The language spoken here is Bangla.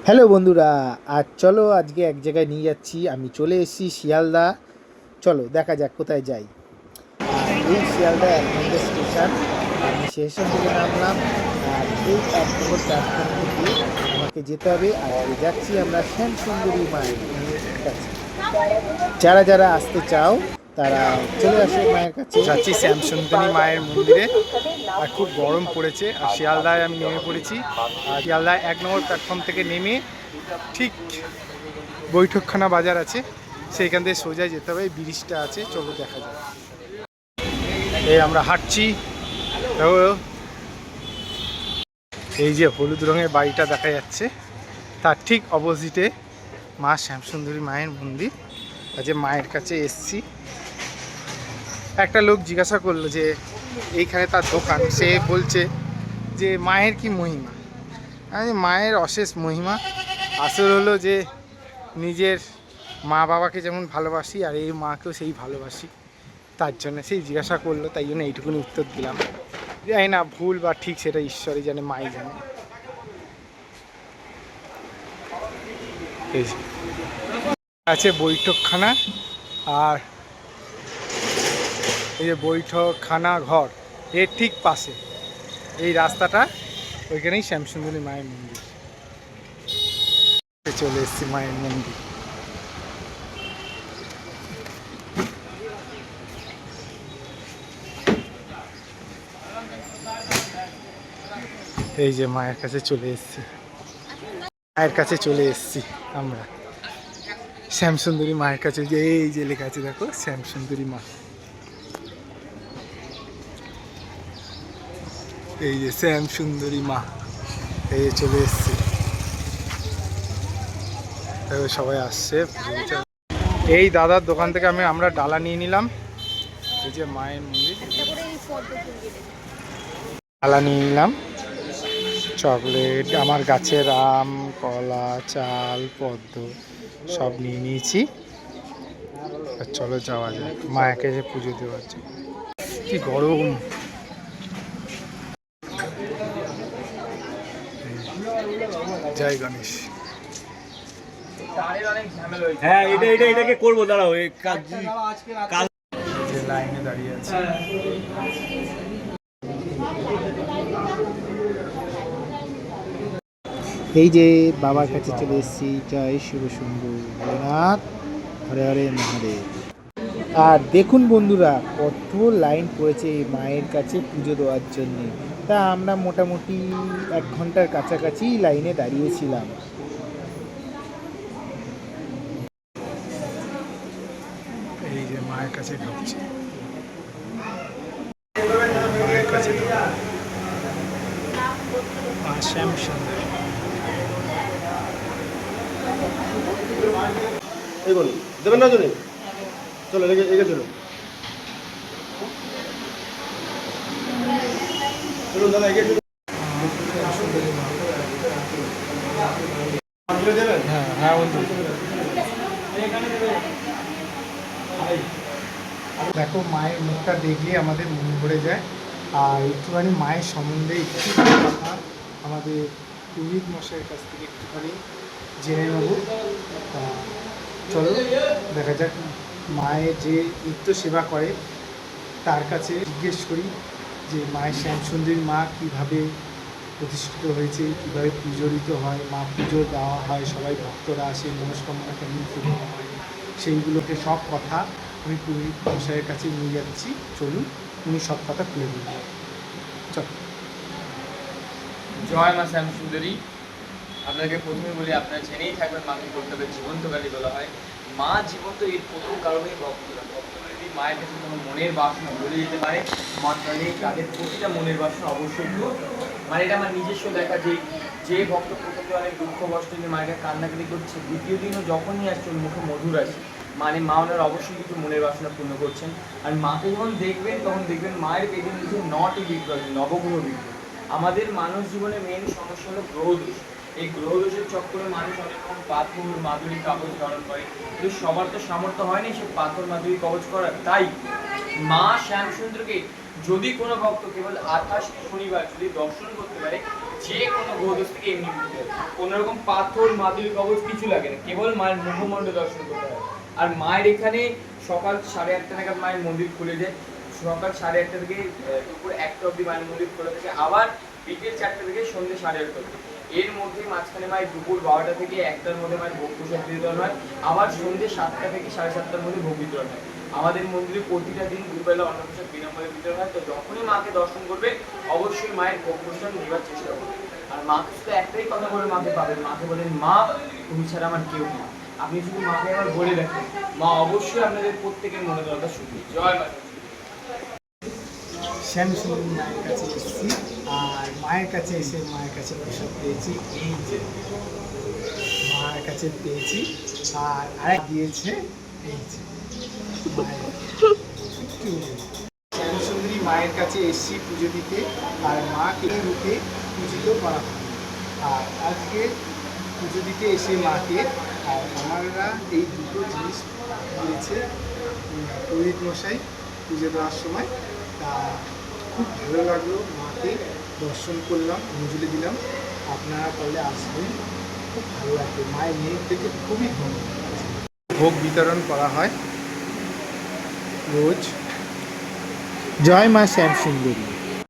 হ্যালো বন্ধুরা, আজ চলো আজকে এক জায়গায় নিয়ে যাচ্ছি। আমি চলে এসেছি শিয়ালদা। চলো দেখা যাক কোথায় যাই। আর এই শিয়ালদা 1 নম্বর স্টেশন। আমি স্টেশন থেকে নামলাম। আর এই 1 নম্বর প্ল্যাটফর্ম থেকে আমাকে যেতে হবে। আজকে যাচ্ছি আমরা শ্যামসুন্দরী মায়ের কাছে। যারা যারা আসতে চাও তারা চলে আসো মায়ের কাছে। যাচ্ছি শ্যামসুন্দরী মায়ের মন্দিরে। আর খুব গরম পড়েছে। আর শিয়ালদায় আমি নেমে পড়েছি। আর শিয়ালদায় 1 নম্বর প্ল্যাটফর্ম থেকে নেমে ঠিক বৈঠকখানা বাজার আছে, সেইখান থেকে সোজা যেতে হবে। ব্রিজটা আছে, চলো দেখা যায়। এই আমরা হাঁটছি। এই যে হলুদ রঙের বাড়িটা দেখা যাচ্ছে, তার ঠিক অপোজিটে মা শ্যামসুন্দরী মায়ের মন্দির। আজ মায়ের কাছে এসছি। একটা লোক জিজ্ঞাসা করলো যে এইখানে তার দোকান, সে বলছে যে মায়ের কি মহিমা। আমি মায়ের অশেষ মহিমা। আসল হলো যে নিজের মা বাবাকে যেমন ভালোবাসি, আর এই মাকেও সেই ভালোবাসি। তার জন্য সেই জিজ্ঞাসা করলো, তাই জন্য এইটুকুনি উত্তর দিলাম। জানি না ভুল বা ঠিক, সেটা ঈশ্বরই জানে, মাই জানে। এই আছে বৈঠকখানা। আর এই যে বৈঠকখানা ঘর, এর ঠিক পাশে এই রাস্তাটা, ওইখানেই শ্যামসুন্দরী মায়ের মন্দির। চলে এসেছি মায়ের মন্দির। এই যে মায়ের কাছে চলে এসেছি। মায়ের কাছে চলে এসেছি আমরা, শ্যামসুন্দরী মায়ের কাছে। যে এই যে লেখা আছে দেখো, শ্যামসুন্দরী মা। এই যে শ্যামসুন্দরী মা, এই যে চলে এসেছি। সবাই আসছে। এই দাদার দোকান থেকে আমরা ডালা নিয়ে নিলাম। এই যে মায়ের মন্দির, ডালা নিয়ে নিলাম। চকলেট, আমার গাছের আম, কলা, চাল, পদ্ম সব নিয়ে নিয়েছি। চলো যাওয়া যায় মায়াকে যে পুজো দেওয়ার জন্য। কি গরম! জয় গণেশ। হ্যাঁ, এটাকে করবো, দাঁড়াও। যে লাইনে দাঁড়িয়ে আছে। এই যে বাবার কাছে চলে এসেছি। জয় শিব শম্ভু ভোলেনাথ, হরে হরে মহাদেব। আর দেখুন বন্ধুরা, কত লাইন পড়েছে এই মায়ের কাছে পুজো দেওয়ার জন্য। তা আমরা মোটামুটি 1 ঘন্টার কাছাকাছি লাইনে দাঁড়িয়েছিলাম। এই যে মায়ের কাছে ঢুকছে। মায়ের কাছে মা শ্যামসুন্দরী। এগোন, দেবেন না জন্য। চলো এগে চলো, চলুন দাদা, এগে চলুন। দেবেন? হ্যাঁ হ্যাঁ বন্ধু। দেখো, মায়ের মুখটা দেখলে আমাদের মন ভরে যায়। আর একটুখানি মায়ের সম্বন্ধে একটু কথা আমাদের পুরোহিত মশাইয়ের কাছ থেকে একটুখানি জেনে নেব। তা চলো দেখা যাক। মায়ের যে নিত্য সেবা করে তার কাছে জিজ্ঞেস করি যে মায়ের শ্যামসুন্দরী মা কীভাবে প্রতিষ্ঠিত হয়েছে, কীভাবে পুজোরিত হয়, মা পুজো দেওয়া হয়, সবাই ভক্তরা আসে, মনস্কামনা কেমন পূর্ণ হয়, সেইগুলোকে সব কথা আমি পুরোহিত মশাইয়ের কাছে নিয়ে যাচ্ছি। চলুন, উনি সব কথা খুলে দিন। চল। জয় মা শ্যামসুন্দরী। আপনাকে প্রথমে বলি, আপনারা জেনেই থাকবেন মাকে কর্তব্যে জীবন্তকালী বলা হয়। মা জীবন্ত এর প্রথম কারণেই ভক্তরা যদি মায়ের কাছে কোনো মনের বাসনা বলে যেতে পারে, মা তাহলে তাদের প্রতিটা মনের বাসনা অবশ্যই পূরণ করে। মানে এটা আমার নিজস্ব দেখা, যে ভক্ত প্রথমে অনেক দুঃখ কষ্ট নিয়ে মায়ের কাছে কান্নাকাটি করছে, দ্বিতীয় দিনও যখনই আসছে ওর মুখে মধুর আসে, মানে মা ওনার অবশ্যই কিছু মনের বাসনা পূর্ণ করছেন। আর মাকে যখন দেখবেন তখন দেখবেন মায়ের পেটে নিচে 9টি বিগ্রহ, নবগ্রহ বিগ্রহ। আমাদের মানব জীবনে মেন সমস্যা হলো গ্রহদোষ। এই গ্রহদোষের চক্করে মানুষ অনেক রকম পাথর, মাদুরি, কাগজ ধারণ করে, কিন্তু সবার তো সামর্থ্য হয়নি সে পাথর, মাদুরি, কবচ করার। তাই মা শ্যামসুন্দরকে যদি কোনো ভক্ত কেবল 28 শনিবার যদি দর্শন করতে পারে, যে কোনো গ্রহদোষ থেকে এমনি মুক্তি হয়। কোনো রকম পাথর মাদুর কবচ কিছু লাগে না, কেবল মায়ের মুখমণ্ডল দর্শন করতে হয়। আর মায়ের এখানে সকাল 8:30 নাগাদ মায়ের মন্দির খুলে যায়, সকাল 8:30 থেকে দুপুর 1টা অবধি মায়ের মন্দির খোলা থাকে, আবার বিকেল 4টা থেকে সন্ধ্যে 8:30 অবধি। এর মধ্যে মাঝখানে মায়ের দুপুর 12টা থেকে 1টার মধ্যে মায়ের ভোগ প্রসাদ বিতরণ হয়, আবার সন্ধ্যে 7টা থেকে 7:30টার মধ্যে ভোগ বিতরণ হয়। আমাদের মন্দিরে প্রতিটা দিন দুবেলা অন্নপ্রসাদ বিনামূল্যে বিতরণ হয়। তো যখনই মাকে দর্শন করবে অবশ্যই মায়ের ভোগ প্রসাদ নেবার চেষ্টা করবে। আর মাকে শুধু একটাই কথা বলে মাকে পাবেন, মাকে বলেন মা তুমি ছাড়া আমার কেউ নেই। আপনি শুধু মাকে একবার বলে দেখেন, মা অবশ্যই আপনাদের প্রত্যেকের মনে কথা শুনবে। জয় মা। শ্যামসুন্দরী মায়ের কাছে এসেছি, আর মায়ের কাছে এসে মায়ের কাছে প্রসাদ পেয়েছি, এই যে মায়ের কাছে পেয়েছি। আর আরেক দিয়েছে এই যে শ্যামসুন্দরী মায়ের কাছে এসেছি পুজো দিতে, আর মাকে এই রূপে পূজিত করা হয়। আর আজকে পুজো দিতে এসে মাকে আর আমারা এই দুটো জিনিস দিয়েছে পুরোহিত মশাই পুজো দেওয়ার সময়। তা খুব ভালো লাগলো, মাকে দর্শন করলাম, অঞ্জলি দিলাম। আপনারা পারলে আসবেন, খুব ভালো লাগবে। মায়ের মুখ থেকে খুবই ধন্যবাদ। ভোগ বিতরণ করা হয় রোজ। জয় মা শ্যামসুন্দরী।